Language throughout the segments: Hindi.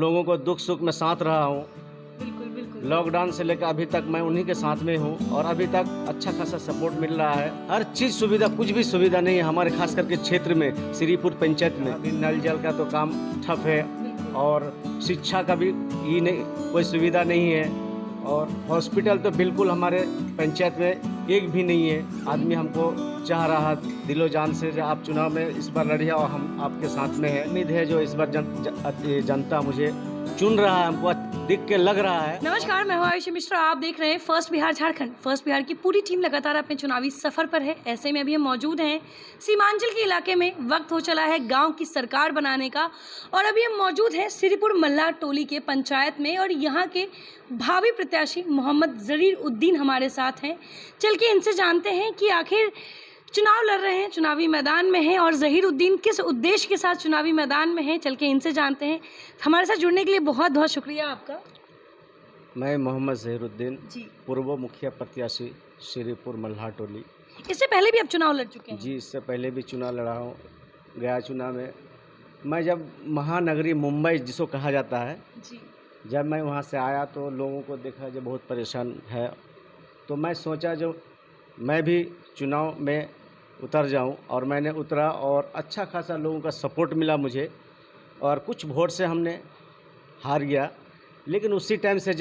लोगों को दुख सुख में साथ रहा हूँ। बिल्कुल बिल्कुल। लॉकडाउन से लेकर अभी तक मैं उन्हीं के साथ में हूँ और अभी तक अच्छा खासा सपोर्ट मिल रहा है। हर चीज़ सुविधा, कुछ भी सुविधा नहीं है हमारे खास करके क्षेत्र में, श्रीपुर पंचायत में। अभी नल जल का तो काम ठप है और शिक्षा का भी ये नहीं, कोई सुविधा नहीं है और हॉस्पिटल तो बिल्कुल हमारे पंचायत में एक भी नहीं है। आदमी हमको चाह रहा दिलो जान से जो आप चुनाव में इस बार लड़िए और हम आपके साथ में है। उम्मीद है जो इस बार जनता मुझे चुन रहा है, हमको देख के लग रहा है। नमस्कार, मैं हूं आयुषी मिश्रा। आप देख रहे हैं फर्स्ट बिहार झारखंड। फर्स्ट बिहार की पूरी टीम लगातार अपने चुनावी सफर पर है। ऐसे में अभी हम मौजूद हैं सीमांचल के इलाके में। वक्त हो चला है गांव की सरकार बनाने का और अभी हम मौजूद हैं श्रीपुर मल्लाह टोली के पंचायत में और यहाँ के भावी प्रत्याशी मोहम्मद जहीर उद्दीन हमारे साथ हैं। चल के इनसे जानते हैं कि आखिर चुनाव लड़ रहे हैं, चुनावी मैदान में हैं और जहीर उद्दीन किस उद्देश्य के साथ चुनावी मैदान में हैं। चल के इनसे जानते हैं। हमारे साथ जुड़ने के लिए बहुत बहुत शुक्रिया आपका। मैं मोहम्मद जहीर उद्दीन जी, पूर्व मुखिया प्रत्याशी श्रीपुर मल्लाह टोली। इससे पहले भी आप चुनाव लड़ चुके हैं? जी, इससे पहले भी चुनाव लड़ा हूँ। गया चुनाव में मैं जब महानगरी मुंबई जिसको कहा जाता है, जी, जब मैं वहाँ से आया तो लोगों को देखा जो बहुत परेशान है, तो मैं सोचा जो मैं भी चुनाव में उतर जाऊं और मैंने उतरा और अच्छा खासा लोगों का सपोर्ट मिला मुझे और कुछ वोट से हमने हार गया। लेकिन उसी टाइम से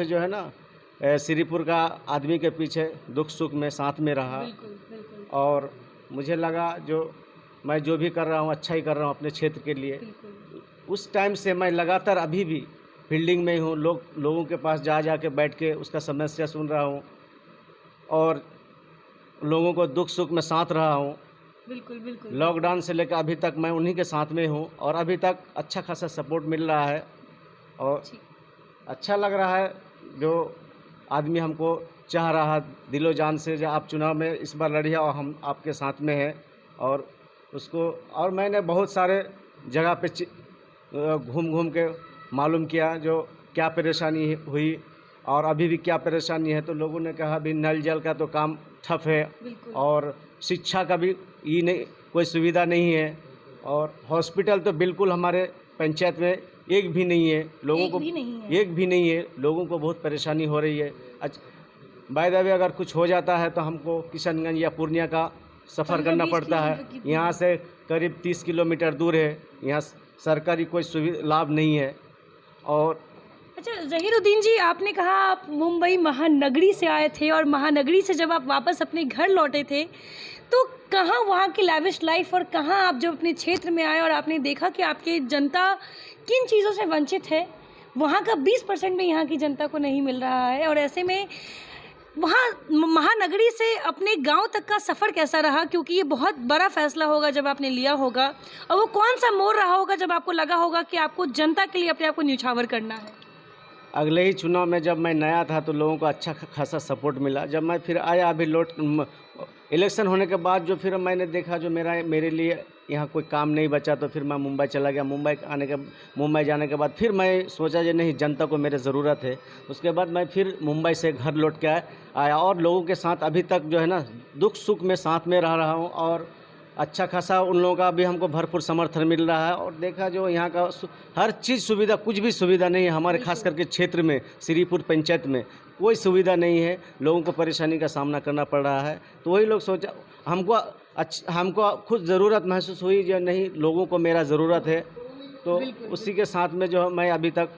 जो है ना श्रीपुर का आदमी के पीछे दुख सुख में साथ में रहा। बिल्कुल बिल्कुल और मुझे लगा जो मैं जो भी कर रहा हूँ अच्छा ही कर रहा हूँ अपने क्षेत्र के लिए। बिल्कुल। उस टाइम से मैं लगातार अभी भी फील्डिंग में ही हूँ। लोगों के पास जा के बैठ के उसका समस्या सुन रहा हूँ और लोगों को दुख सुख में साथ रहा हूँ। बिल्कुल बिल्कुल। लॉकडाउन से लेकर अभी तक मैं उन्हीं के साथ में हूँ और अभी तक अच्छा खासा सपोर्ट मिल रहा है और अच्छा लग रहा है जो आदमी हमको चाह रहा दिलो जान से जो आप चुनाव में इस बार लड़िए और हम आपके साथ में हैं। और उसको और मैंने बहुत सारे जगह पे घूम के मालूम किया जो क्या परेशानी हुई और अभी भी क्या परेशानी है। तो लोगों ने कहा अभी नल जल का तो काम ठप है और शिक्षा का भी ये नहीं, कोई सुविधा नहीं है और हॉस्पिटल तो बिल्कुल हमारे पंचायत में एक भी नहीं है। लोगों को एक भी नहीं है, लोगों को बहुत परेशानी हो रही है। अच्छा, बाय द वे अगर कुछ हो जाता है तो हमको किशनगंज या पूर्णिया का सफ़र करना पड़ता है। यहाँ से करीब 30 किलोमीटर दूर है। यहाँ सरकारी कोई सुविधा लाभ नहीं है। और अच्छा जहीर उद्दीन जी, आपने कहा आप मुंबई महानगरी से आए थे और महानगरी से जब आप वापस अपने घर लौटे थे तो कहाँ वहाँ की लैविश लाइफ और कहाँ आप जब अपने क्षेत्र में आए और आपने देखा कि आपकी जनता किन चीज़ों से वंचित है, वहाँ का 20% भी यहाँ की जनता को नहीं मिल रहा है और ऐसे में वहाँ महानगरी से अपने गांव तक का सफ़र कैसा रहा? क्योंकि ये बहुत बड़ा फैसला होगा जब आपने लिया होगा और वो कौन सा मोड़ रहा होगा जब आपको लगा होगा कि आपको जनता के लिए अपने आप को न्यौछावर करना है? अगले ही चुनाव में जब मैं नया था तो लोगों को अच्छा खासा सपोर्ट मिला। जब मैं फिर आया अभी इलेक्शन होने के बाद जो फिर मैंने देखा जो मेरे लिए यहाँ कोई काम नहीं बचा तो फिर मैं मुंबई चला गया। मुंबई जाने के बाद फिर मैं सोचा जो नहीं, जनता को मेरे ज़रूरत है। उसके बाद मैं फिर मुंबई से घर लौट के आया और लोगों के साथ अभी तक जो है ना दुख सुख में साथ में रह रहा हूँ और अच्छा खासा उन लोगों का भी हमको भरपूर समर्थन मिल रहा है। और देखा जो यहाँ का हर चीज़ सुविधा, कुछ भी सुविधा नहीं है हमारे खास करके क्षेत्र में, श्रीपुर पंचायत में कोई सुविधा नहीं है। लोगों को परेशानी का सामना करना पड़ रहा है। तो वही लोग सोचा हमको खुद ज़रूरत महसूस हुई जो नहीं, लोगों को मेरा ज़रूरत है। तो उसी के साथ में जो मैं अभी तक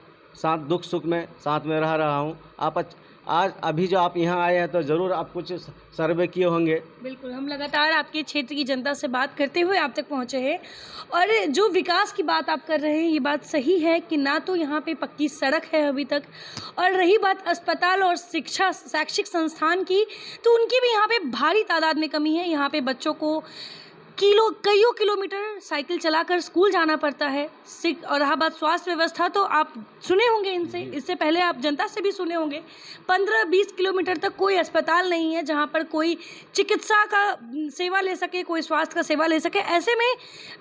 दुख सुख में साथ में रह रहा हूँ। आप आज अभी जो आप यहाँ आए हैं तो ज़रूर आप कुछ सर्वे किए होंगे। बिल्कुल, हम लगातार आपके क्षेत्र की जनता से बात करते हुए आप तक पहुँचे हैं और जो विकास की बात आप कर रहे हैं ये बात सही है कि ना तो यहाँ पे पक्की सड़क है अभी तक, और रही बात अस्पताल और शिक्षा शैक्षिक संस्थान की तो उनकी भी यहाँ पे भारी तादाद में कमी है। यहाँ पे बच्चों को कईयों किलोमीटर साइकिल चलाकर स्कूल जाना पड़ता है। और रहा बात स्वास्थ्य व्यवस्था, तो आप सुने होंगे इनसे, इससे पहले आप जनता से भी सुने होंगे 15-20 किलोमीटर तक कोई अस्पताल नहीं है जहां पर कोई चिकित्सा का सेवा ले सके, कोई स्वास्थ्य का सेवा ले सके। ऐसे में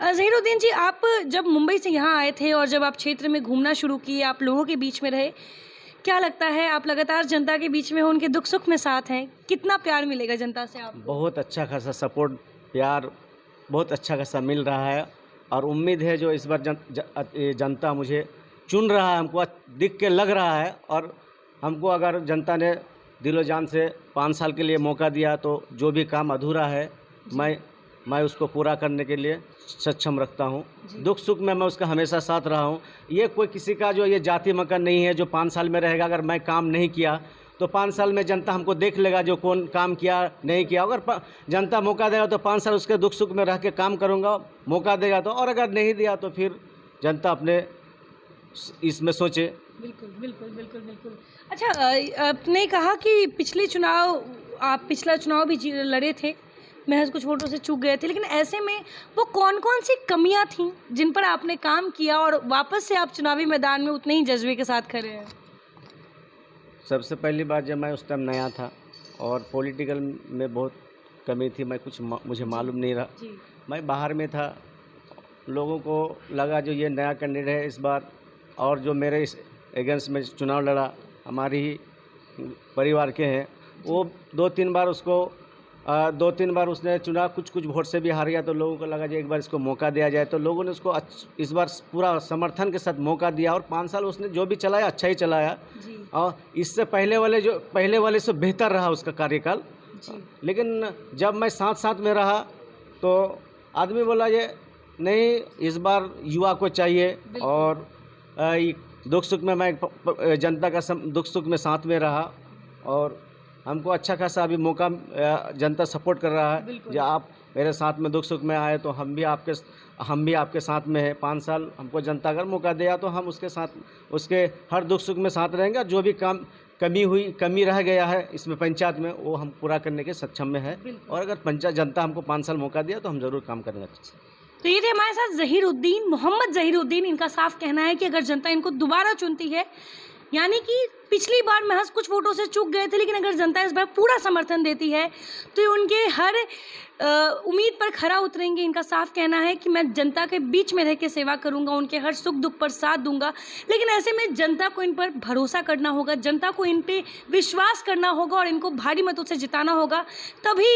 जहीर उद्दीन जी, आप जब मुंबई से यहाँ आए थे और जब आप क्षेत्र में घूमना शुरू किए, आप लोगों के बीच में रहे, क्या लगता है आप लगातार जनता के बीच में हो, उनके दुख सुख में साथ हैं, कितना प्यार मिलेगा जनता से आपको? बहुत अच्छा खासा सपोर्ट, प्यार बहुत अच्छा खासा मिल रहा है और उम्मीद है जो इस बार ये जनता मुझे चुन रहा है, हमको दिख के लग रहा है, और हमको अगर जनता ने दिलो जान से 5 साल के लिए मौका दिया तो जो भी काम अधूरा है मैं उसको पूरा करने के लिए सक्षम रखता हूँ। दुख सुख में मैं उसका हमेशा साथ रहा हूँ। ये कोई किसी का जो ये जाति मकान नहीं है जो 5 साल में रहेगा। अगर मैं काम नहीं किया तो 5 साल में जनता हमको देख लेगा जो कौन काम किया नहीं किया। अगर जनता मौका देगा तो 5 साल उसके दुख सुख में रह के काम करूँगा, मौका देगा तो, और अगर नहीं दिया तो फिर जनता अपने इसमें सोचे। बिल्कुल बिल्कुल बिल्कुल बिल्कुल। अच्छा, आपने कहा कि पिछला चुनाव भी लड़े थे, महज कुछ वोटों से चूक गए थे, लेकिन ऐसे में वो कौन कौन सी कमियां थीं जिन पर आपने काम किया और वापस से आप चुनावी मैदान में उतने ही जज्बे के साथ खड़े हैं? सबसे पहली बात, जब मैं उस टाइम नया था और पॉलिटिकल में बहुत कमी थी, मुझे मालूम नहीं रहा, मैं बाहर में था। लोगों को लगा जो ये नया कैंडिडेट है इस बार, और जो मेरे इस एगेंस्ट में चुनाव लड़ा हमारी ही परिवार के हैं, वो 2-3 बार उसने चुनाव कुछ वोट से भी हार गया। तो लोगों को लगा जो एक बार इसको मौका दिया जाए, तो लोगों ने उसको इस बार पूरा समर्थन के साथ मौका दिया, और 5 साल उसने जो भी चलाया अच्छा ही चलाया। और इससे पहले वाले से बेहतर रहा उसका कार्यकाल। लेकिन जब मैं साथ में रहा तो आदमी बोला ये नहीं, इस बार युवा को चाहिए, और दुख सुख में मैं जनता का दुख सुख में साथ में रहा, और हमको अच्छा खासा अभी मौका जनता सपोर्ट कर रहा है। जो आप मेरे साथ में दुख सुख में आए तो हम भी आपके साथ में हैं। 5 साल हमको जनता अगर मौका दिया तो हम उसके साथ, उसके हर दुख सुख में साथ रहेंगे। जो भी कमी रह गया है इसमें पंचायत में, वो हम पूरा करने के सक्षम में है, और अगर जनता हमको 5 साल मौका दिया तो हम ज़रूर काम करेंगे। तो ये थे हमारे साथ मोहम्मद ज़हीरुद्दीन। इनका साफ कहना है कि अगर जनता इनको दोबारा चुनती है, यानी कि पिछली बार महज कुछ वोटों से चूक गए थे, लेकिन अगर जनता इस बार पूरा समर्थन देती है तो ये उनके हर उम्मीद पर खरा उतरेंगे। इनका साफ कहना है कि मैं जनता के बीच में रह के सेवा करूंगा, उनके हर सुख दुख पर साथ दूंगा। लेकिन ऐसे में जनता को इन पर भरोसा करना होगा, जनता को इन पे विश्वास करना होगा और इनको भारी मतों से जिताना होगा। तभी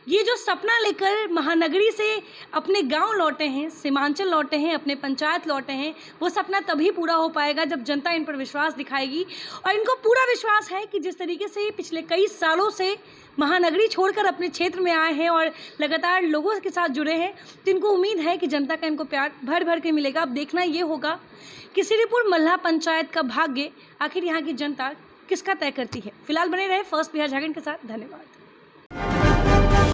ये जो सपना लेकर महानगरी से अपने गाँव लौटे हैं, सीमांचल लौटे हैं, अपने पंचायत लौटे हैं, वो सपना तभी पूरा हो पाएगा जब जनता इन पर विश्वास दिखाएगी। और इनको पूरा विश्वास है कि जिस तरीके से पिछले कई सालों से महानगरी छोड़कर अपने क्षेत्र में आए हैं और लगातार लोगों के साथ जुड़े हैं, तो इनको उम्मीद है कि जनता का इनको प्यार भर के मिलेगा। अब देखना ये होगा कि श्रीपुर मल्हा पंचायत का भाग्य आखिर यहाँ की जनता किसका तय करती है। फिलहाल बने रहे फर्स्ट बिहार झारखंड के साथ। धन्यवाद।